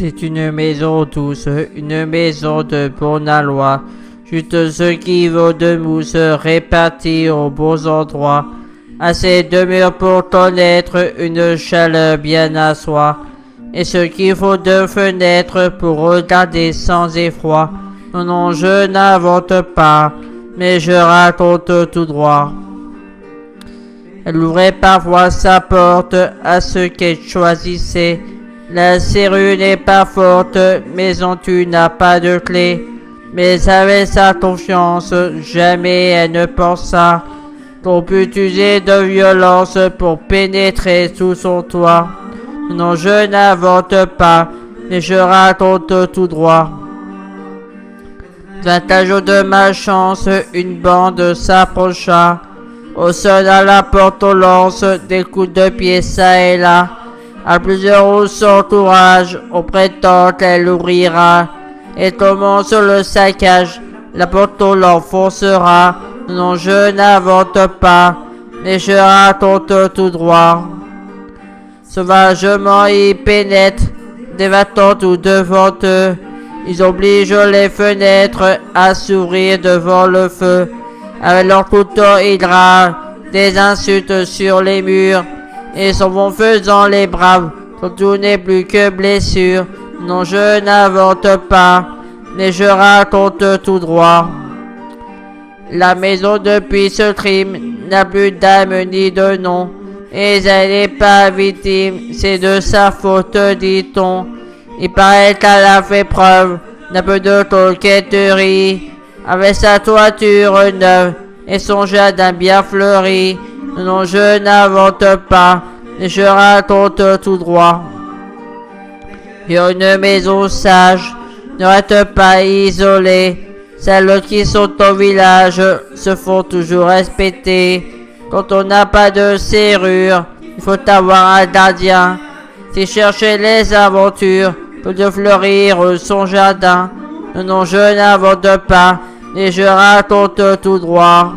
C'est une maison douce, une maison de bonne aloi. Juste ce qui vaut de mousse réparti aux bons endroits. Assez de murs pour connaître une chaleur bien à soi. Et ce qu'il faut de fenêtres pour regarder sans effroi. Non, non, je n'invente pas, mais je raconte tout droit. Elle ouvrait parfois sa porte à ceux qu'elle choisissait. La serrure n'est pas forte, maison tu n'as pas de clé. Mais avec sa confiance, jamais elle ne pensa qu'on put user de violence pour pénétrer sous son toit. Non, je n'invente pas, mais je raconte tout droit. 20 jours de malchance, une bande s'approcha. Au sol à la porte on lance des coups de pied ça et là. À plusieurs au son courage, on prétend qu'elle ouvrira. Et commence le saccage, la porte on l'enfoncera. Non, je n'invente pas, mais je raconte tout droit. Sauvagement ils pénètrent, débattant tout devant eux. Ils obligent les fenêtres à s'ouvrir devant le feu. Avec leur couteau ils râlent des insultes sur les murs. Et s'en vont faisant les braves, quand tout n'est plus que blessure. Non, je n'invente pas, mais je raconte tout droit. La maison depuis ce crime n'a plus d'âme ni de nom. Et elle n'est pas victime, c'est de sa faute, dit-on. Il paraît qu'elle a fait preuve d'un peu de coquetterie, avec sa toiture neuve et son jardin bien fleuri. Non, je n'invente pas, mais je raconte tout droit. Et une maison sage ne reste pas isolée. Celles qui sont au village se font toujours respecter. Quand on n'a pas de serrure, il faut avoir un gardien. C'est chercher les aventures que de fleurir son jardin. Non, non, je n'invente pas, mais je raconte tout droit.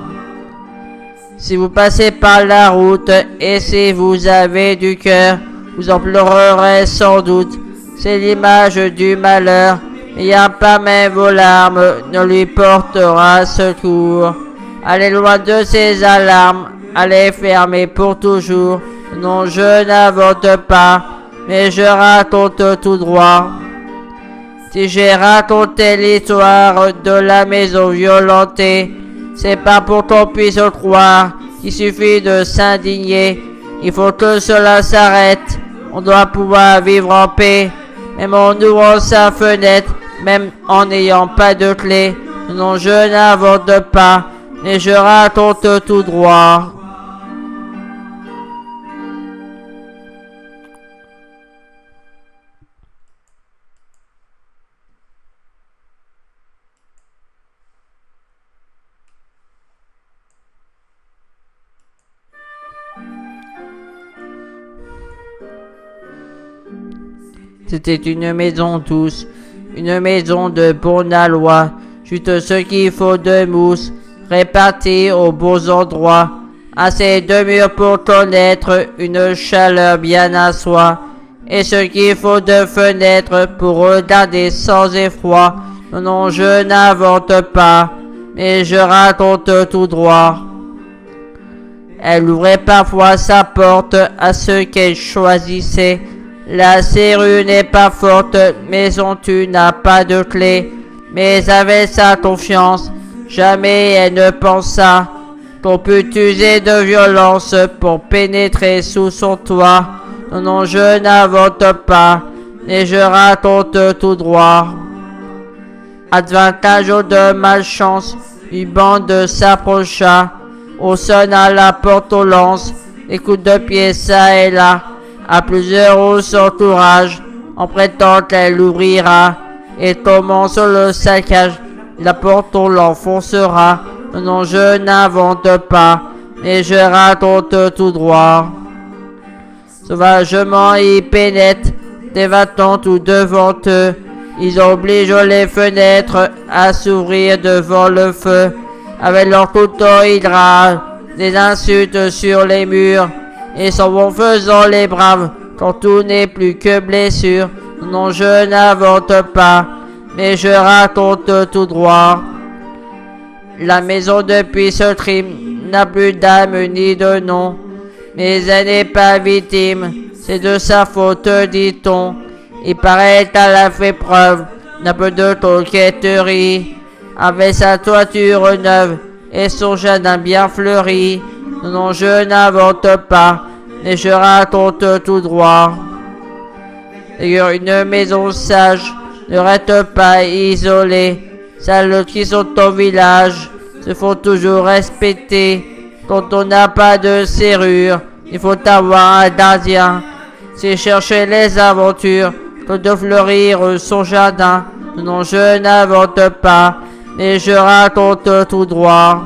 Si vous passez par la route et si vous avez du cœur, vous en pleurerez sans doute. C'est l'image du malheur, mais y a pas même vos larmes ne lui portera secours. Allez loin de ces alarmes, allez fermer pour toujours. Non, je n'invente pas, mais je raconte tout droit. Si j'ai raconté l'histoire de la maison violentée, c'est pas pour qu'on puisse croire qu'il suffit de s'indigner. Il faut que cela s'arrête. On doit pouvoir vivre en paix, même en ouvrant sa fenêtre, même en n'ayant pas de clé. Non, je n'invente pas, mais je raconte tout droit. C'était une maison douce, une maison de bonne aloi, juste ce qu'il faut de mousse, répartie aux beaux endroits. Assez de murs pour connaître une chaleur bien à soi. Et ce qu'il faut de fenêtres pour regarder sans effroi. Non, non, je n'invente pas, mais je raconte tout droit. Elle ouvrait parfois sa porte à ceux qu'elle choisissait. La serrure n'est pas forte, maison tu n'as pas de clé. Mais avec sa confiance, jamais elle ne pensa qu'on put user de violence pour pénétrer sous son toit. Non, non, je n'invente pas, mais je raconte tout droit. Advint un jour de malchance, une bande s'approcha. On sonne à la porte, on lance des coups de pied ça et là. À plusieurs on s'entourage, en prétend qu'elle ouvrira. Et commence le saccage, la porte on l'enfoncera. Non, je n'invente pas, mais je raconte tout droit. Sauvagement ils pénètrent, débattant tout devant eux. Ils obligent les fenêtres à s'ouvrir devant le feu. Avec leur couteau ils râlent des insultes sur les murs. Et s'en vont faisant les braves, quand tout n'est plus que blessure. Non, je n'invente pas, mais je raconte tout droit. La maison depuis ce crime n'a plus d'âme ni de nom, mais elle n'est pas victime, c'est de sa faute, dit-on. Il paraît qu'elle a fait preuve d'un peu de coquetterie, avec sa toiture neuve et son jardin bien fleuri. Non, je n'invente pas, mais je raconte tout droit. D'ailleurs, une maison sage ne reste pas isolée. Celles qui sont au village se font toujours respecter. Quand on n'a pas de serrure, il faut avoir un gardien. C'est chercher les aventures que de fleurir son jardin. Non, je n'invente pas, mais je raconte tout droit.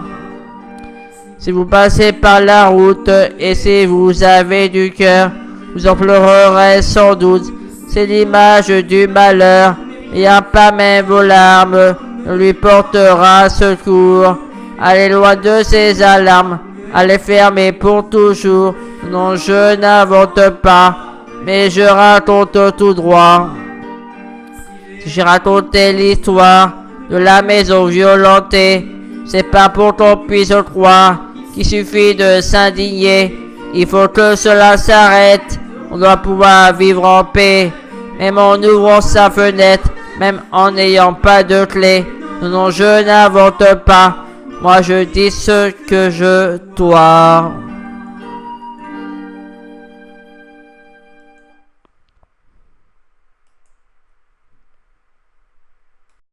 Si vous passez par la route et si vous avez du cœur, vous en pleurerez sans doute. C'est l'image du malheur, et un pas même vos larmes ne lui portera secours. Allez loin de ces alarmes, allez fermer pour toujours. Non, je n'invente pas, mais je raconte tout droit. Si j'ai raconté l'histoire de la maison violentée, c'est pas pour qu'on puisse croire qu'il suffit de s'indigner. Il faut que cela s'arrête. On doit pouvoir vivre en paix, même en ouvrant sa fenêtre, même en n'ayant pas de clé. Non, je n'invente pas. Moi, je dis ce que je dois.